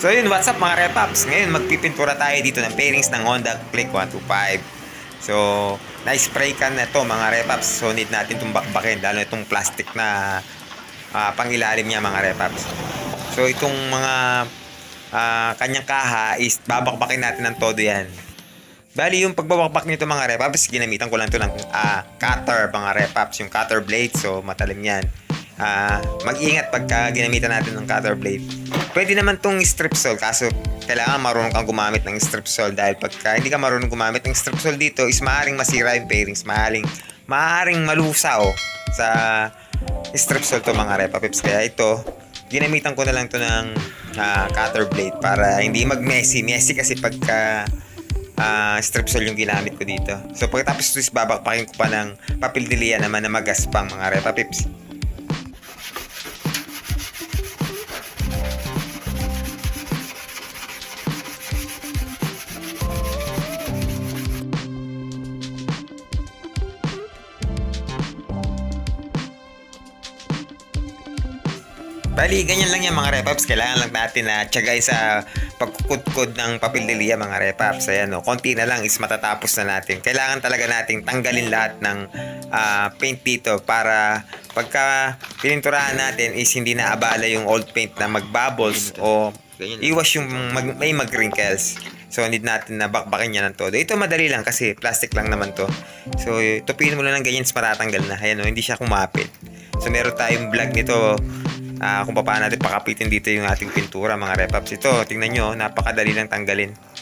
So yun, what's up mga Repaps? Ngayon magpipintura tayo dito ng pairings ng Honda Click 125. So, na-spray can na to mga Repaps. So need natin itong bakbakin, lalo itong plastic na pangilalim niya mga Repaps. So itong mga kanyang kaha is babakbakin natin ng todo yan. Bali yung pagbabakbak nito mga Repaps, ginamitan ko lang to ng cutter mga Repaps, yung cutter blade. So matalim yan. Mag-ingat pagka ginamitan natin ng cutter blade. Pwede naman tong strip saw, kaso kailangan marunong kang gumamit ng strip saw, dahil pagka hindi ka marunong gumamit ng strip saw dito is maaaring masira yung pairings, maaaring malusaw sa strip saw to mga Repapips. Kaya ito, ginamitan ko na lang to ng cutter blade para hindi mag-messy kasi pagka strip saw yung ginamit ko dito. So pagkatapos ito is babakpakin ko pa ng papel dilia naman na magaspang mga Repapips. Bali, ganyan lang yan mga Repaps. Kailangan lang natin na tiyagay sa pagkukudkod ng papel dilia mga Repaps. Ayan, konti na lang is matatapos na natin. Kailangan talaga nating tanggalin lahat ng paint dito para pagka pininturahan natin is hindi na abala yung old paint na magbubbles o iwas yung may mag-wrinkles. So need natin na bakbakin niya ng todo. Ito madali lang kasi plastic lang naman to. So tupin mo lang ng ganyan, matatanggal na. Ayan, hindi siya kumapit. So meron tayong vlog nito kung paano natin pakapitin dito yung ating pintura mga Repaps. Ito, tingnan nyo, napakadali lang tanggalin.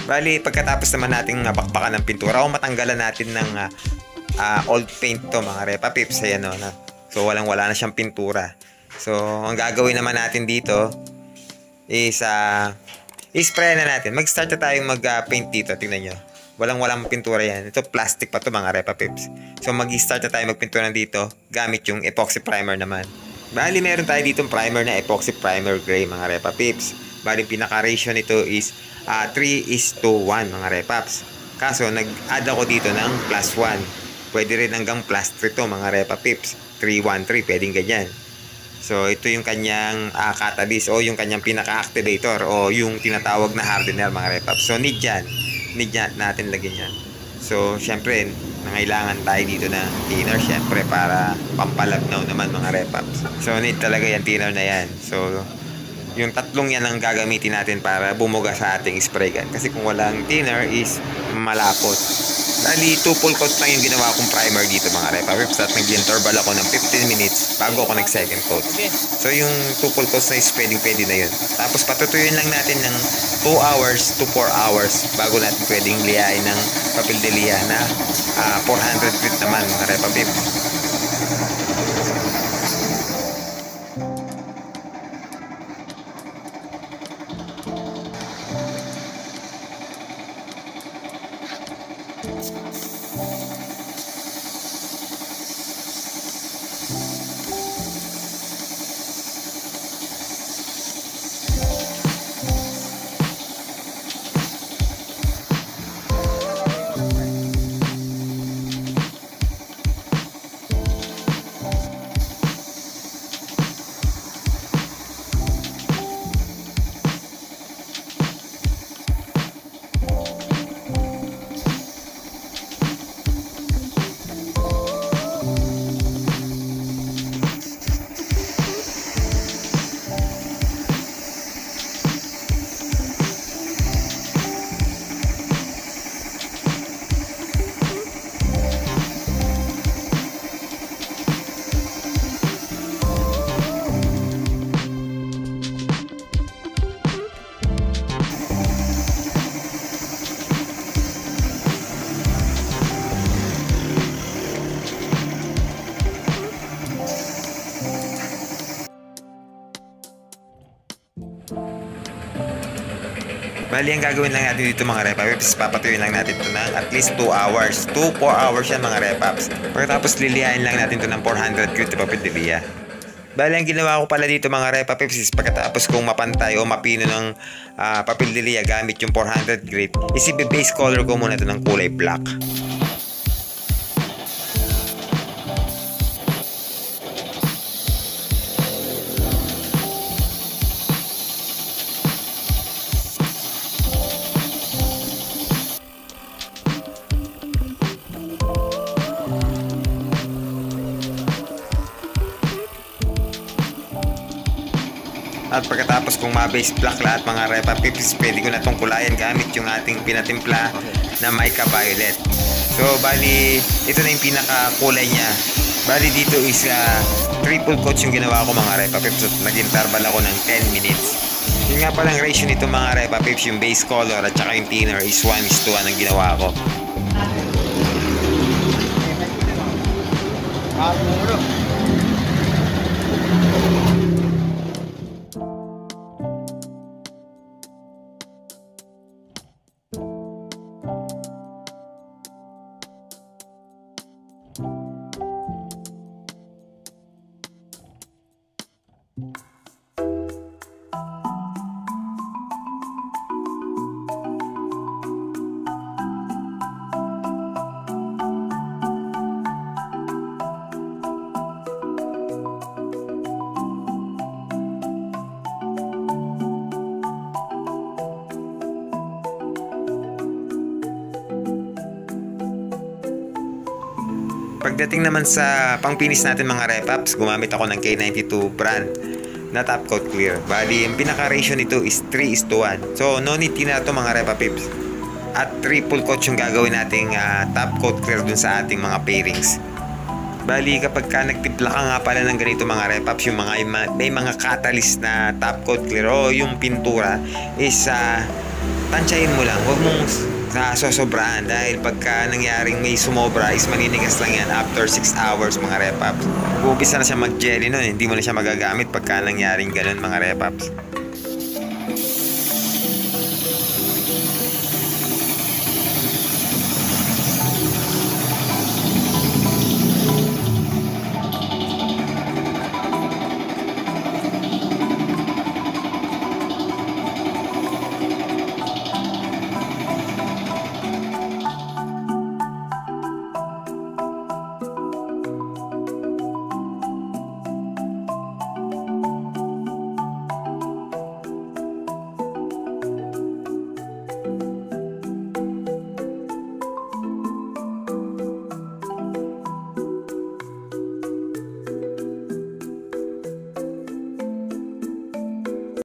Bali, pagkatapos naman nating bakbakan ng pintura o matanggalan natin ng old paint to mga Repapips, ayan o. So wala na siyang pintura. So ang gagawin naman natin dito is spray na natin. Mag-start na tayong mag-paint dito. Tingnan nyo. Walang pintura yan. Ito plastic pa to mga Repapips. So mag-start na tayo magpintura dito gamit yung epoxy primer naman. Bali, meron tayo dito primer na epoxy primer gray mga Repapips. Bali, pinaka-ratio nito is 3:1 mga Repaps. Kaso nag-add ako dito ng +1. Pwede rin hanggang +3 to mga Repapips. 3:1:3, pwedeng ganyan. So ito yung kanyang catalyst o yung kanyang pinaka-activator o yung tinatawag na hardener mga Repaps. So need natin lagyan yan. So syempre nangailangan tayo dito na thinner syempre para pampalabnaw naman mga Repaps. So need talaga yan, thinner na yan. So yung tatlong yan ang gagamitin natin para bumuga sa ating spray gun. Kasi kung walang thinner is malapot. Dali, 2 full coat lang yung ginawa kong primer dito mga Repapips. At nag-interval ako ng 15 minutes bago ako nag-second coat. So yung 2 full coats na is pwede na yun. Tapos patutuyuin lang natin ng 2 hours to 4 hours bago natin pwedeng liyain ng papel dilia na 400 grit naman mga Repapips. Bali, ang gagawin lang natin dito mga repaps, papatuyuin lang natin ito ng at least 2 hours. 2-4 hours yan mga repaps. Pagkatapos liliyain lang natin ito ng 400 grit na papildiliya. Bali, ang ginawa ko pala dito mga repaps is pagkatapos kong mapantay o mapino ng papildiliya gamit yung 400 grit, is i-base color ko muna ito ng kulay black. At pagkatapos kung ma-base black lahat mga repapips, pwede ko na itong kulayan gamit yung ating pinatimpla na mica violet. So bali, ito na yung pinaka-kulay niya. Bali dito is triple coats yung ginawa ko mga repapips at nag-interval ako ng 10 minutes. Yung nga palang ratio nito mga repapips, yung base color at saka yung thinner is 1:1 ang ginawa ko. Pagdating naman sa pang-finish natin mga repaps, gumamit ako ng K92 brand na top coat clear. Bali, yung pinaka-ratio nito is 3:1. So, no need na ito mga repapips. At triple coat yung gagawin nating top coat clear dun sa ating mga pairings. Bali, kapag ka nagtimpla ka nga pala ng ganito mga repaps, yung may mga catalyst na top coat clear o yung pintura is tansyahin mo lang. Huwag mong sosobrahan dahil pagka nangyaring may sumobra is maninigas lang yan after 6 hours mga repaps. Mag-uumpisa na siya mag-jelly nun, hindi mo na siya magagamit pagka nangyaring ganun mga repaps.